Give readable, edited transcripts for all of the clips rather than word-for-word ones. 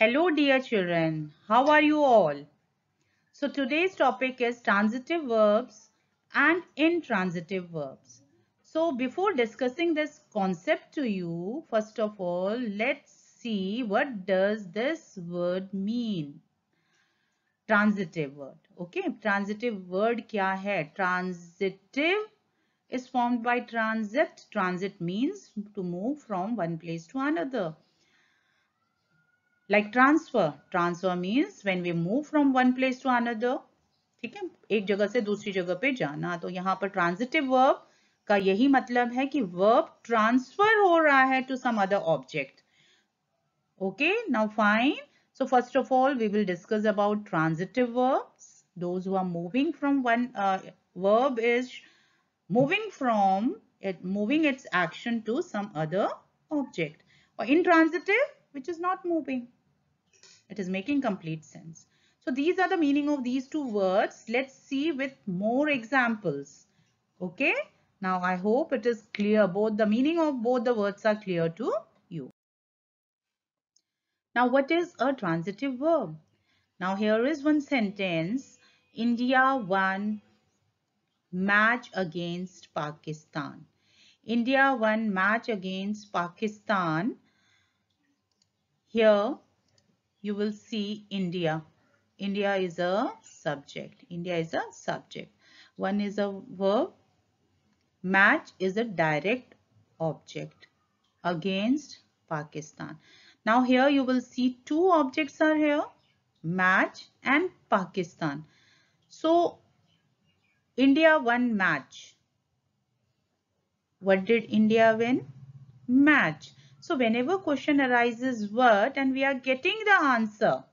Hello dear children, how are you all? So today's topic is transitive verbs and intransitive verbs. So before discussing this concept to you, first of all, let's see what does this word mean. Transitive word. Okay, transitive word क्या है? Transitive is formed by transit. Transit means to move from one place to another. Like transfer. Transfer means when we move from one place to another. ठीक है, एक जगह से दूसरी जगह पे जाना. तो यहाँ पर ट्रांजिटिव वर्ब का यही मतलब है कि वर्ब ट्रांसफर हो रहा है to some other object. Okay, now fine. So first of all, we will discuss about transitive verbs. Those who are moving from one verb is moving its action to some other object. Or intransitive, which is not moving. It is making complete sense. So these are the meaning of these two words. Let's see with more examples. Okay. Now I hope it is clear. Both the meaning of both the words are clear to you. Now what is a transitive verb? Now here is one sentence. India won match against Pakistan. India won match against Pakistan. Here you will see India. India is a subject. India is a subject. One is a verb. Match is a direct object against Pakistan. Now here you will see two objects are here. Match and Pakistan. So India won match. What did India win? Match. So whenever question arises what and we are getting the answer,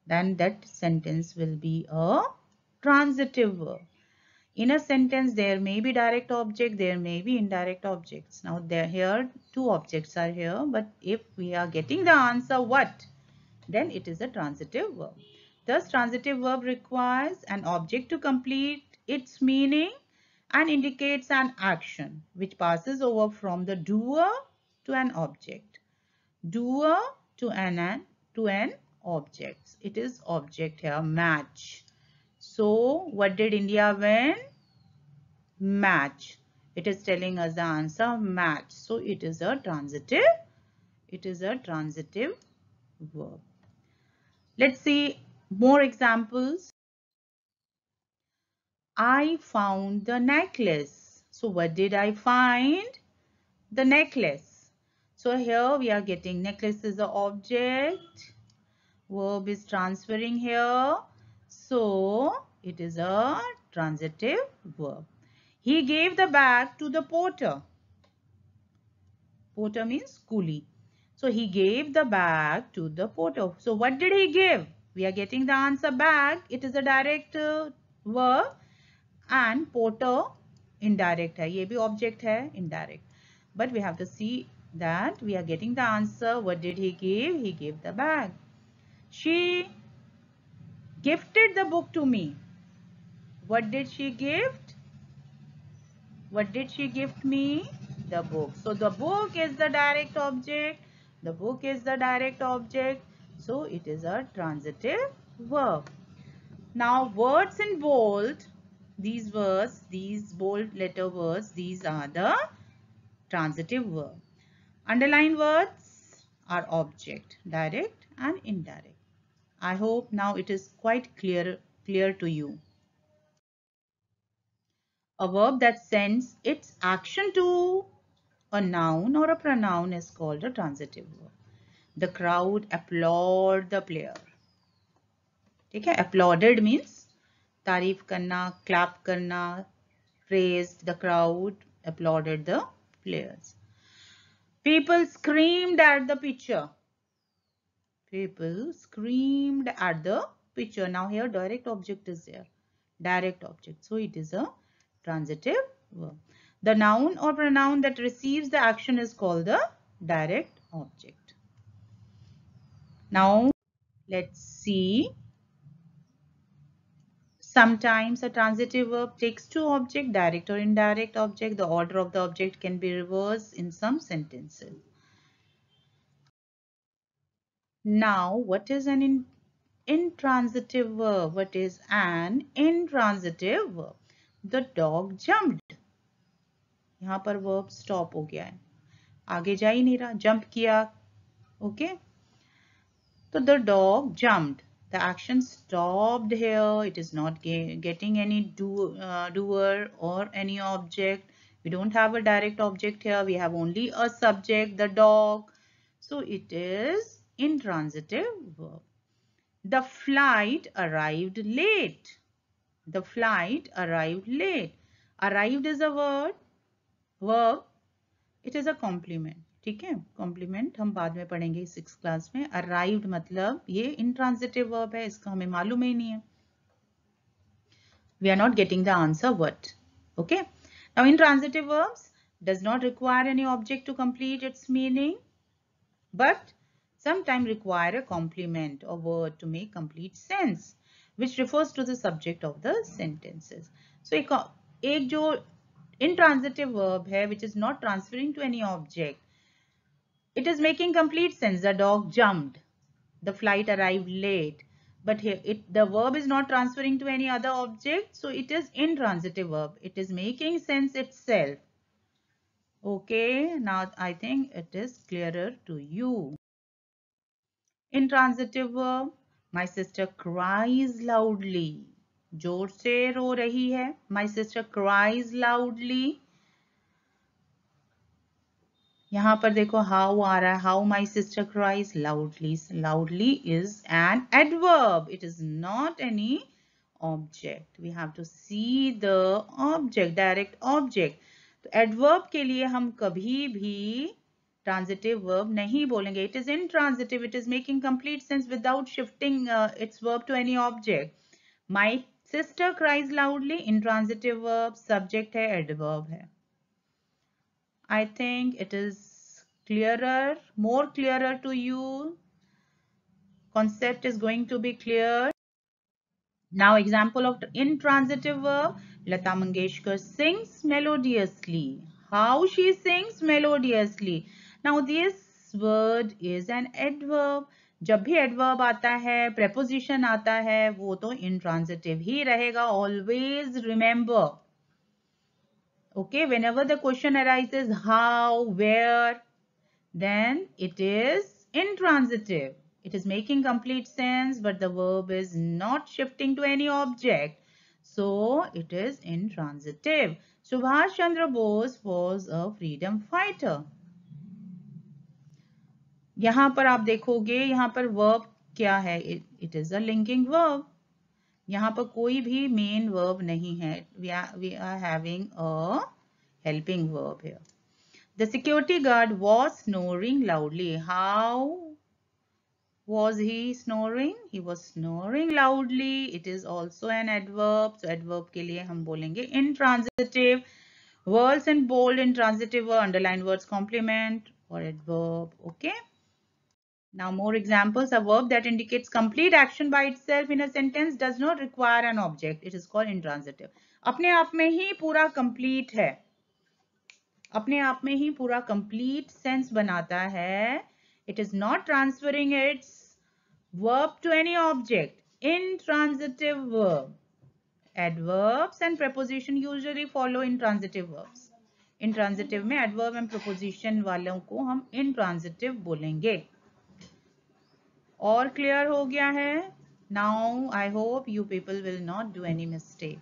then that sentence will be a transitive verb. In a sentence, there may be direct object, there may be indirect objects. Now, here two objects are here, but if we are getting the answer what, then it is a transitive verb. Thus, transitive verb requires an object to complete its meaning and indicates an action which passes over from the doer to an object. Doer to an object. It is object here, match. So, what did India win? Match. It is telling us the answer match. So, it is a transitive verb. Let's see more examples. I found the necklace. So, what did I find? The necklace. So, here we are getting necklace is the object. Verb is transferring here. So, it is a transitive verb. He gave the bag to the porter. Porter means coolie. So, he gave the bag to the porter. So, what did he give? We are getting the answer bag. It is a direct verb. And porter indirect है. ये भी object है indirect. But we have to see that we are getting the answer. What did he give? He gave the bag. She gifted the book to me. What did she gift? What did she gift me? The book. So the book is the direct object. The book is the direct object. So it is a transitive verb. Now words in bold. These words, these bold letter words, these are the transitive verb. Underline words are object, direct and indirect. I hope now it is quite clear to you. A verb that sends its action to a noun or a pronoun is called a transitive verb. The crowd applaud the player. ठीक है, applauded means तारीफ करना, clap करना, praised the crowd, applauded the players. People screamed at the pitcher. People screamed at the pitcher. Now here direct object is there. Direct object. So it is a transitive verb. The noun or pronoun that receives the action is called the direct object. Now let's see. Sometimes a transitive verb takes two objects, direct or indirect object. The order of the object can be reversed in some sentences. Now, what is an intransitive verb? What is an intransitive verb? The dog jumped. यहाँ पर verb stop हो गया है, आगे जा ही नहीं रहा, jump किया. Okay. So the dog jumped. The action stopped here. It is not getting any doer or any object. We don't have a direct object here. We have only a subject, the dog. So it is intransitive verb. The flight arrived late. The flight arrived late. Arrived is a verb. It is a complement. ठीक है, complement हम बाद में पढ़ेंगे 6th class में. Arrived मतलब ये intransitive verb है, इसका हमें मालूम ही नहीं है. We are not getting the answer what. Okay. Now intransitive verbs does not require any object to complete its meaning, but sometimes require a complement or word to make complete sense, which refers to the subject of the sentences. So एक जो intransitive verb है, which is not transferring to any object, it is making complete sense. The dog jumped. The flight arrived late. But here the verb is not transferring to any other object. So it is intransitive verb. It is making sense itself. Okay. Now I think it is clearer to you. Intransitive verb. My sister cries loudly. जोर से रो रही है. My sister cries loudly. यहाँ पर देखो how आ रहा है. How my sister cries loudly. Loudly is an adverb. It is not any object. We have to see the object, direct object. तो adverb के लिए हम कभी भी transitive verb नहीं बोलेंगे. It is intransitive. It is making complete sense without shifting its verb to any object. My sister cries loudly. Intransitive verb. Subject है, adverb है. I think it is clearer, more clearer to you. Concept is going to be clear. Now example of intransitive verb. Lata Mangeshkar sings melodiously. How she sings melodiously. Now this word is an adverb. जब भी adverb आता है, preposition आता है, वो तो intransitive ही रहेगा. Always remember. Okay, whenever the question arises how, where, then it is intransitive. It is making complete sense, but the verb is not shifting to any object. So it is intransitive. Subhash Chandra Bose was a freedom fighter. यहाँ पर आप देखोगे, यहाँ पर verb क्या है? It is a linking verb. यहाँ पर कोई भी main verb नहीं है. We are having a helping verb here. The security guard was snoring loudly. How was he snoring? He was snoring loudly. It is also an adverb. So adverb के लिए हम बोलेंगे intransitive. Words in bold intransitive or underline words complement or adverb. Okay. Now more examples. A verb that indicates complete action by itself in a sentence does not require an object. It is called intransitive. अपने आप में ही पूरा complete है. अपने आप में ही पूरा complete sense बनाता है. It is not transferring its verb to any object. Intransitive verb. Adverbs and preposition usually follow intransitive verbs. Intransitive में adverb and preposition वालों को हम intransitive बोलेंगे. और clear हो गया है? Now I hope you people will not do any mistake.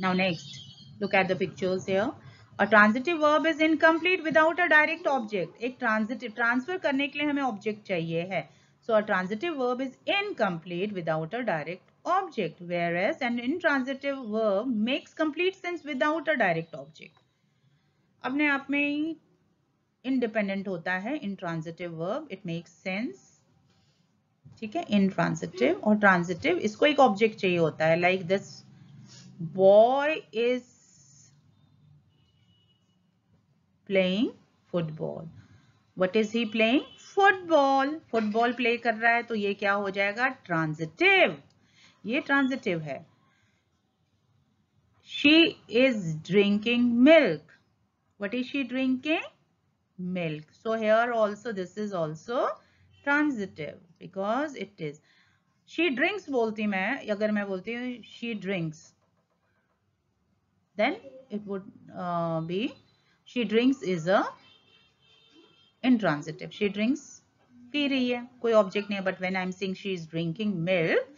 Now next, look at the pictures here. A transitive verb is incomplete without a direct object. एक transitive transfer करने के लिए हमें object चाहिए है. So a transitive verb is incomplete without a direct object, whereas an intransitive verb makes complete sense without a direct object. अपने आप में ही independent होता है intransitive verb. It makes sense. ठीक है, intransitive और transitive इसको एक object चाहिए होता है. Like this boy is playing football. What is he playing? Football. Football play कर रहा है तो ये क्या हो जाएगा? Transitive. ये transitive है. She is drinking milk. What is she drinking? Milk. So here also this is also transitive because it is. She drinks बोलती मैं, अगर मैं बोलती हूँ she drinks, then it would be she drinks is a intransitive. She drinks, P रही है, कोई object नहीं है. But when I'm saying she is drinking milk,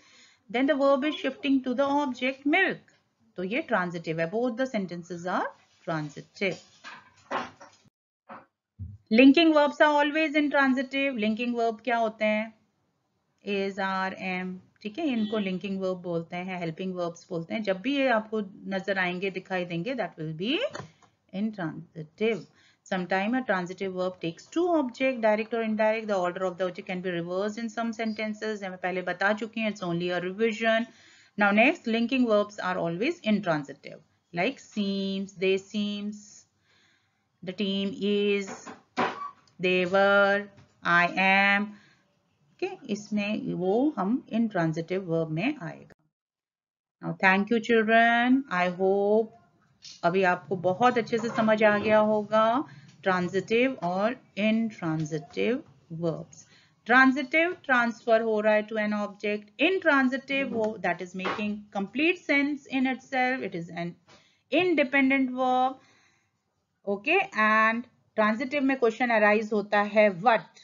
then the verb is shifting to the object milk. तो ये transitive है. Both the sentences are transitive. Linking verbs are always intransitive. Linking verb क्या होते हैं? Is, are, am. ठीक है, इनको linking verb बोलते हैं, हेल्पिंग वर्ब्स बोलते हैं. जब भी ये आपको नजर आएंगे, दिखाई देंगे, that will be intransitive. Sometime a transitive verb takes two objects, direct or indirect. The order of the object can be reversed in some sentences. मैं पहले बता चुकी हूँ, it's only a revision. Now next, linking verbs are always intransitive. Like seems, they seems, the team is, they were, I am. Okay, इसमें वो हम intransitive verb में आएगा. Now thank you children. I hope अभी आपको बहुत अच्छे से समझ आ गया होगा ट्रांजिटिव और इनट्रांजिटिव वर्ब्स. ट्रांजिटिव ट्रांसफर हो रहा है टू एन ऑब्जेक्ट. इनट्रांजिटिव वो that is making complete sense in itself. It is an independent verb. Okay, and transitive में क्वेश्चन अराइज होता है व्हाट,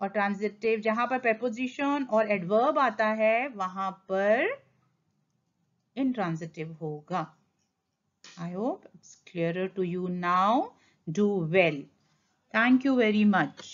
और ट्रांजिटिव जहां पर प्रेपोजिशन और एडवर्ब आता है वहां पर इनट्रांजिटिव होगा. I hope it's clearer to you now. Do well. Thank you very much.